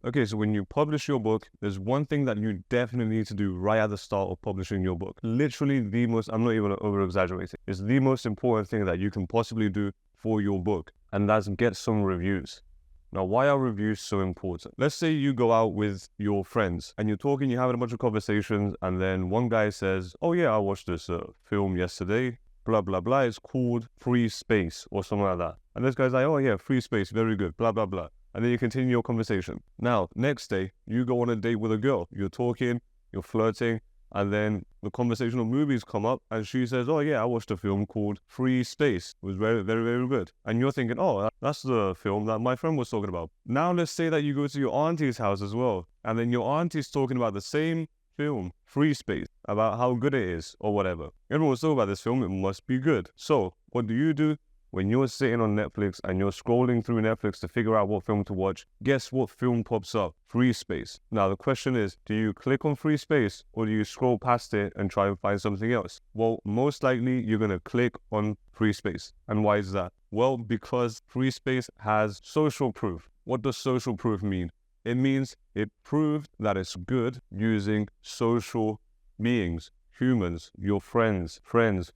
Okay, so when you publish your book, there's one thing that you definitely need to do right at the start of publishing your book. Literally the most, I'm not even over-exaggerating, it's the most important thing that you can possibly do for your book, and that's get some reviews. Now, why are reviews so important? Let's say you go out with your friends and you're talking, you're having a bunch of conversations, and then one guy says, oh yeah, I watched this film yesterday, blah, blah, blah. It's called Free Space or something like that. And this guy's like, oh yeah, Free Space, very good, blah, blah, blah. And then you continue your conversation. Now, next day, you go on a date with a girl. You're talking, you're flirting, and then the conversational movies come up and she says, oh yeah, I watched a film called Free Space. It was very, very, very good. And you're thinking, oh, that's the film that my friend was talking about. Now let's say that you go to your auntie's house as well, and then your auntie's talking about the same film, Free Space, about how good it is or whatever. Everyone's talking about this film, it must be good. So what do? When you're sitting on Netflix and you're scrolling through Netflix to figure out what film to watch, guess what film pops up? Free Space. Now the question is, do you click on Free Space or do you scroll past it and try and find something else? Well, most likely you're going to click on Free Space. And why is that? Well, because Free Space has social proof. What does social proof mean? It means it proved that it's good using social beings. Humans, your friends,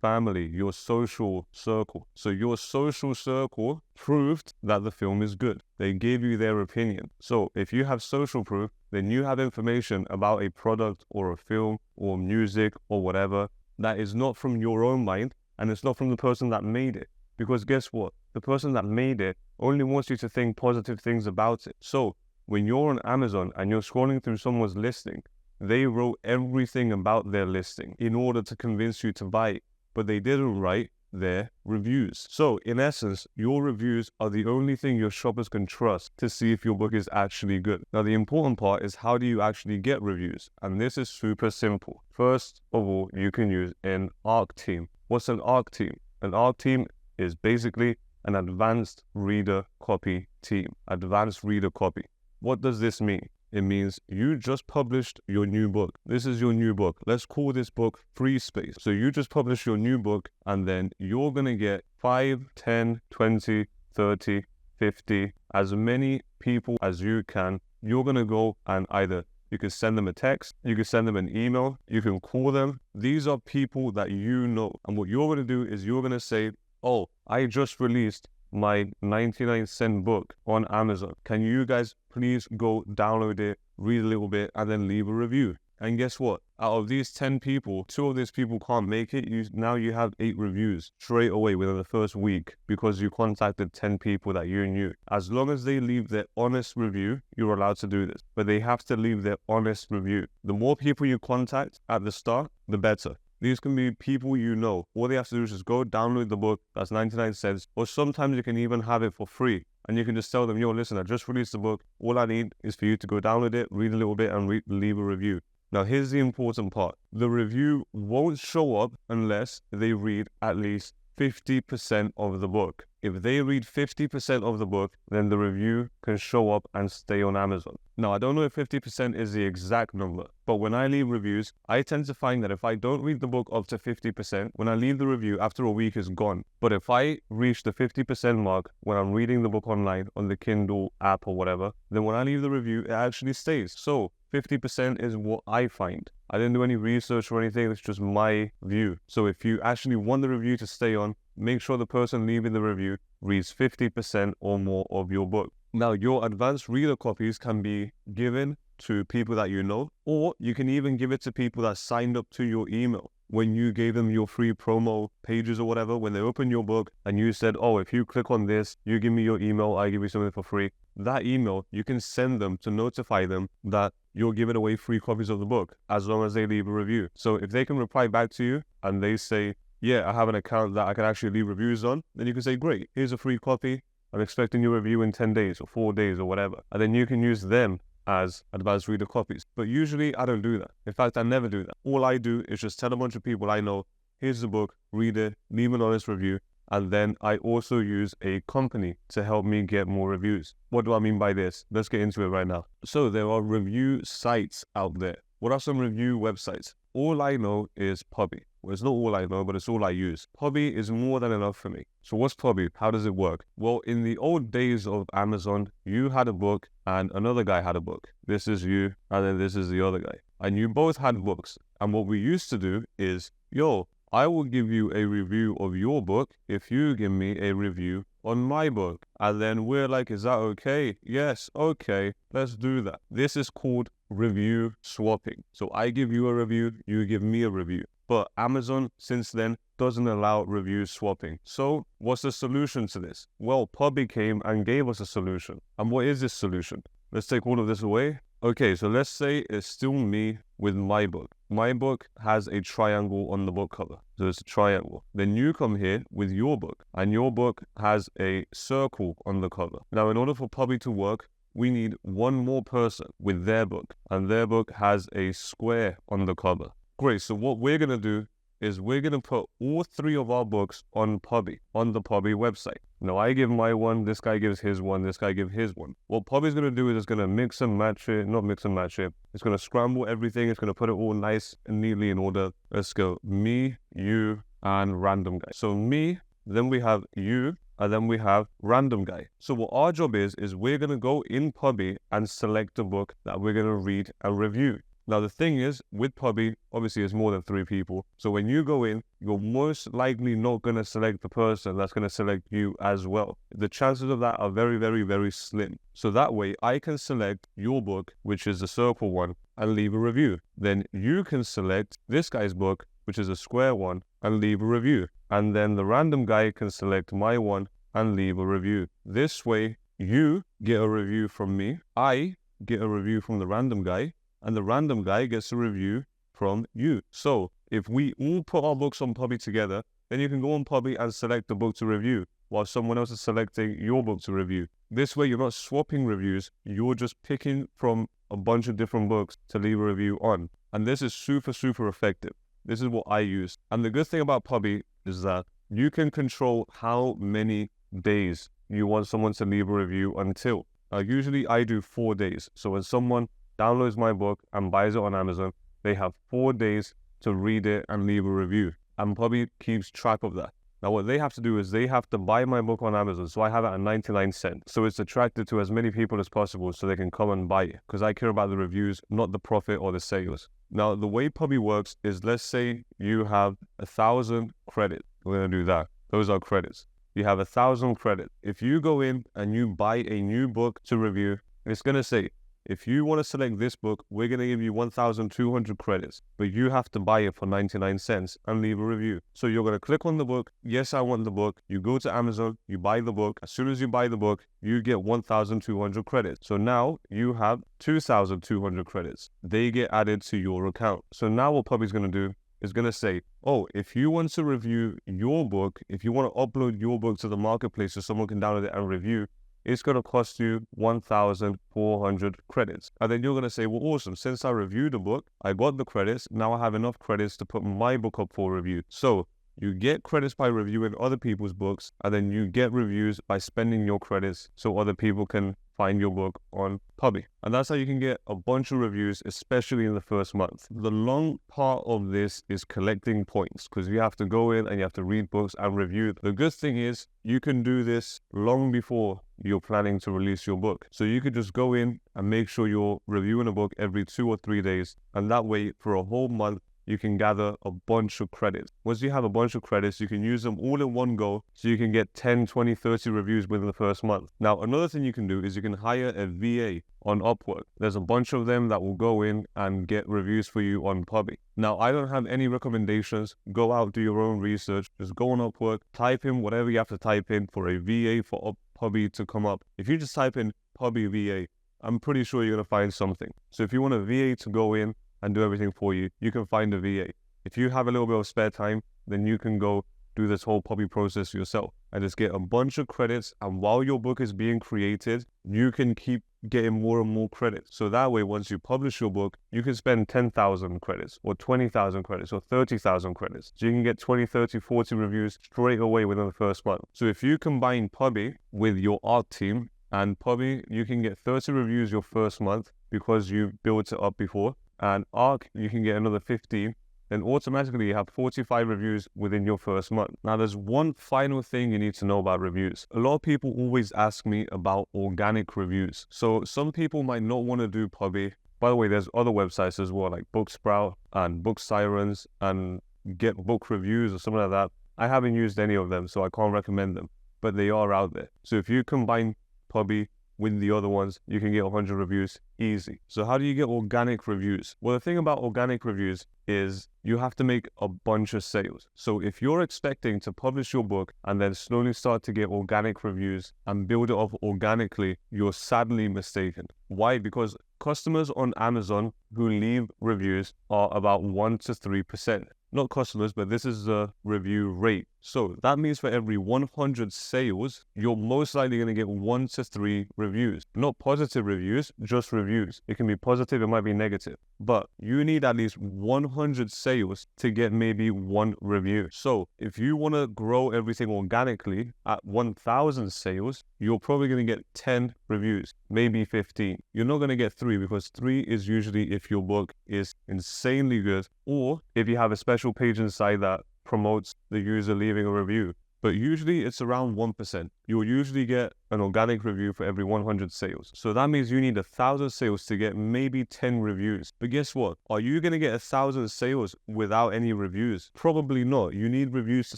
family, your social circle. So your social circle proved that the film is good. They gave you their opinion. So if you have social proof, then you have information about a product or a film or music or whatever that is not from your own mind, and it's not from the person that made it. Because guess what? The person that made it only wants you to think positive things about it. So when you're on Amazon and you're scrolling through someone's listing, they wrote everything about their listing in order to convince you to buy it, but they didn't write their reviews. So in essence, your reviews are the only thing your shoppers can trust to see if your book is actually good. Now, the important part is, how do you actually get reviews? And this is super simple. First of all, you can use an ARC team. What's an ARC team? An ARC team is basically an advanced reader copy team. Advanced reader copy. What does this mean? It means you just published your new book. This is your new book. Let's call this book Free Space. So you just published your new book, and then you're going to get 5, 10, 20, 30, 50, as many people as you can. You're going to go and either you can send them a text, you can send them an email, you can call them. These are people that you know. And what you're going to do is you're going to say, oh, I just released my 99-cent book on Amazon. Can you guys please go download it, read a little bit, and then leave a review? And guess what? Out of these 10 people, 2 of these people can't make it. Now you have 8 reviews straight away within the first week because you contacted 10 people that you knew. As long as they leave their honest review, you're allowed to do this. But they have to leave their honest review. The more people you contact at the start, the better. These can be people you know. All they have to do is just go download the book. That's 99 cents. Or sometimes you can even have it for free. And you can just tell them, yo, listen, I just released the book. All I need is for you to go download it, read a little bit, and leave a review. Now, here's the important part. The review won't show up unless they read at least 50% of the book. If they read 50% of the book, then the review can show up and stay on Amazon. Now, I don't know if 50% is the exact number, but when I leave reviews, I tend to find that if I don't read the book up to 50%, when I leave the review, after a week, it's gone. But if I reach the 50% mark when I'm reading the book online on the Kindle app or whatever, then when I leave the review, it actually stays. So 50% is what I find. I didn't do any research or anything, it's just my view. So if you actually want the review to stay on, make sure the person leaving the review reads 50% or more of your book. Now, your advanced reader copies can be given to people that you know, or you can even give it to people that signed up to your email. When you gave them your free promo pages or whatever, when they opened your book and you said, oh, if you click on this, you give me your email, I give you something for free. That email, you can send them to notify them that you're giving away free copies of the book as long as they leave a review. So if they can reply back to you and they say, yeah, I have an account that I can actually leave reviews on, then you can say, great, here's a free copy. I'm expecting your review in 10 days or 4 days or whatever. And then you can use them as advanced reader copies. But usually I don't do that. In fact, I never do that. All I do is just tell a bunch of people I know, here's the book, read it, leave an honest review. And then I also use a company to help me get more reviews. What do I mean by this? Let's get into it right now. So there are review sites out there. What are some review websites? All I know is Pubby. Well, it's not all I know, but it's all I use. Pubby is more than enough for me. So what's Pubby? How does it work? Well, in the old days of Amazon, you had a book and another guy had a book. This is you, and then this is the other guy. And you both had books. And what we used to do is, yo, I will give you a review of your book if you give me a review on my book. And then we're like, is that okay? Yes, okay, let's do that. This is called review swapping. So I give you a review, you give me a review. But Amazon, since then, doesn't allow review swapping. So what's the solution to this? Well, Pubby came and gave us a solution. And what is this solution? Let's take all of this away. Okay, so let's say it's still me with my book. My book has a triangle on the book cover. So it's a triangle. Then you come here with your book, and your book has a circle on the cover. Now, in order for Pubby to work, we need one more person with their book, and their book has a square on the cover. Great, so what we're gonna do is we're gonna put all three of our books on Pubby, on the Pubby website. Now I give my one, this guy gives his one, this guy gives his one. What Pubby's gonna do is it's gonna mix and match it, not mix and match it. It's gonna scramble everything, it's gonna put it all nice and neatly in order. Let's go, me, you, and random guy. So me, then we have you, and then we have random guy. So what our job is we're gonna go in Pubby and select a book that we're gonna read and review. Now, the thing is, with Pubby, obviously it's more than 3 people. So when you go in, you're most likely not going to select the person that's going to select you as well. The chances of that are very, very, very slim. So that way, I can select your book, which is the circle one, and leave a review. Then you can select this guy's book, which is a square one, and leave a review. And then the random guy can select my one and leave a review. This way, you get a review from me, I get a review from the random guy, and the random guy gets a review from you. So if we all put our books on Pubby together, then you can go on Pubby and select the book to review while someone else is selecting your book to review. This way you're not swapping reviews, you're just picking from a bunch of different books to leave a review on. And this is super, super effective. This is what I use. And the good thing about Pubby is that you can control how many days you want someone to leave a review until. Usually I do 4 days. So when someone downloads my book and buys it on Amazon, they have 4 days to read it and leave a review. And Pubby keeps track of that. Now what they have to do is they have to buy my book on Amazon. So I have it at 99 cents. So it's attracted to as many people as possible so they can come and buy it. Because I care about the reviews, not the profit or the sales. Now the way Pubby works is, let's say you have 1,000 credits. We're going to do that. Those are credits. You have 1,000 credits. If you go in and you buy a new book to review, it's going to say, if you want to select this book, we're going to give you 1,200 credits, but you have to buy it for 99 cents and leave a review. So you're going to click on the book. Yes, I want the book. You go to Amazon, you buy the book. As soon as you buy the book, you get 1,200 credits. So now you have 2,200 credits. They get added to your account. So now what Pubby's going to do is going to say, oh, if you want to review your book, if you want to upload your book to the marketplace so someone can download it and review, it's going to cost you 1,400 credits. And then you're going to say, well, awesome. Since I reviewed the book, I got the credits. Now I have enough credits to put my book up for review. So you get credits by reviewing other people's books, and then you get reviews by spending your credits so other people can find your book on Pubby. And that's how you can get a bunch of reviews, especially in the first month. The long part of this is collecting points, because you have to go in and you have to read books and review. The good thing is you can do this long before you're planning to release your book. So you could just go in and make sure you're reviewing a book every 2 or 3 days. And that way, for a whole month, you can gather a bunch of credits. Once you have a bunch of credits, you can use them all in one go, so you can get 10, 20, 30 reviews within the first month. Now, another thing you can do is you can hire a VA on Upwork. There's a bunch of them that will go in and get reviews for you on Pubby. Now, I don't have any recommendations. Go out, do your own research. Just go on Upwork, type in whatever you have to type in for a VA for Pubby to come up. If you just type in Pubby VA, I'm pretty sure you're going to find something. So if you want a VA to go in and do everything for you, you can find a VA. If you have a little bit of spare time, then you can go do this whole Pubby process yourself and just get a bunch of credits. And while your book is being created, you can keep getting more and more credits. So that way, once you publish your book, you can spend 10,000 credits or 20,000 credits or 30,000 credits. So you can get 20, 30, 40 reviews straight away within the first month. So if you combine Pubby with your art team and Pubby, you can get 30 reviews your first month because you built it up before. And Arc, you can get another 15 then automatically you have 45 reviews within your first month. Now, there's one final thing you need to know about reviews. A lot of people always ask me about organic reviews. So some people might not want to do Pubby. By the way, there's other websites as well, like Booksprout and Book Sirens and Get Book Reviews or something like that. I haven't used any of them, so I can't recommend them, but they are out there. So if you combine Pubby with the other ones, you can get 100 reviews easy. So how do you get organic reviews? Well, the thing about organic reviews is you have to make a bunch of sales. So if you're expecting to publish your book and then slowly start to get organic reviews and build it up organically, you're sadly mistaken. Why? Because customers on Amazon who leave reviews are about 1 to 3%. Not customers, but this is the review rate. So that means for every 100 sales, you're most likely going to get 1 to 3 reviews. Not positive reviews, just reviews. It can be positive, it might be negative. But you need at least 100 sales to get maybe 1 review. So if you want to grow everything organically at 1,000 sales, you're probably going to get 10 reviews, maybe 15. You're not going to get 3 because 3 is usually if your book is insanely good or if you have a special page inside that promotes the user leaving a review. But usually it's around 1%. You'll usually get an organic review for every 100 sales. So that means you need 1,000 sales to get maybe 10 reviews. But guess what? Are you going to get 1,000 sales without any reviews? Probably not. You need reviews to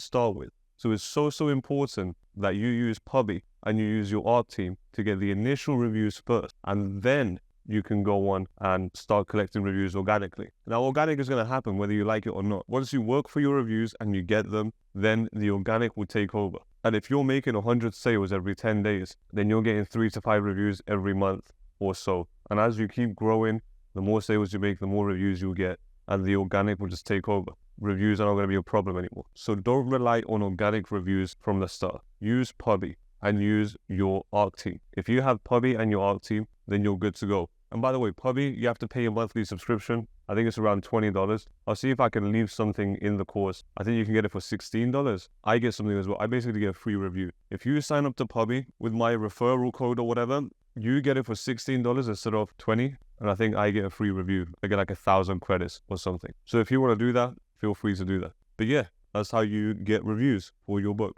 start with. So it's so important that you use Pubby and you use your art team to get the initial reviews first. And then you can go on and start collecting reviews organically. Now, organic is going to happen whether you like it or not. Once you work for your reviews and you get them, then the organic will take over. And if you're making 100 sales every 10 days, then you're getting 3 to 5 reviews every month or so. And as you keep growing, the more sales you make, the more reviews you'll get, and the organic will just take over. Reviews are not going to be a problem anymore. So don't rely on organic reviews from the start. Use Pubby and use your ARC team. If you have Pubby and your ARC team, then you're good to go. And by the way, Pubby, you have to pay a monthly subscription. I think it's around $20. I'll see if I can leave something in the course. I think you can get it for $16. I get something as well. I basically get a free review. If you sign up to Pubby with my referral code or whatever, you get it for $16 instead of $20. And I think I get a free review. I get like 1,000 credits or something. So if you want to do that, feel free to do that. But yeah, that's how you get reviews for your book.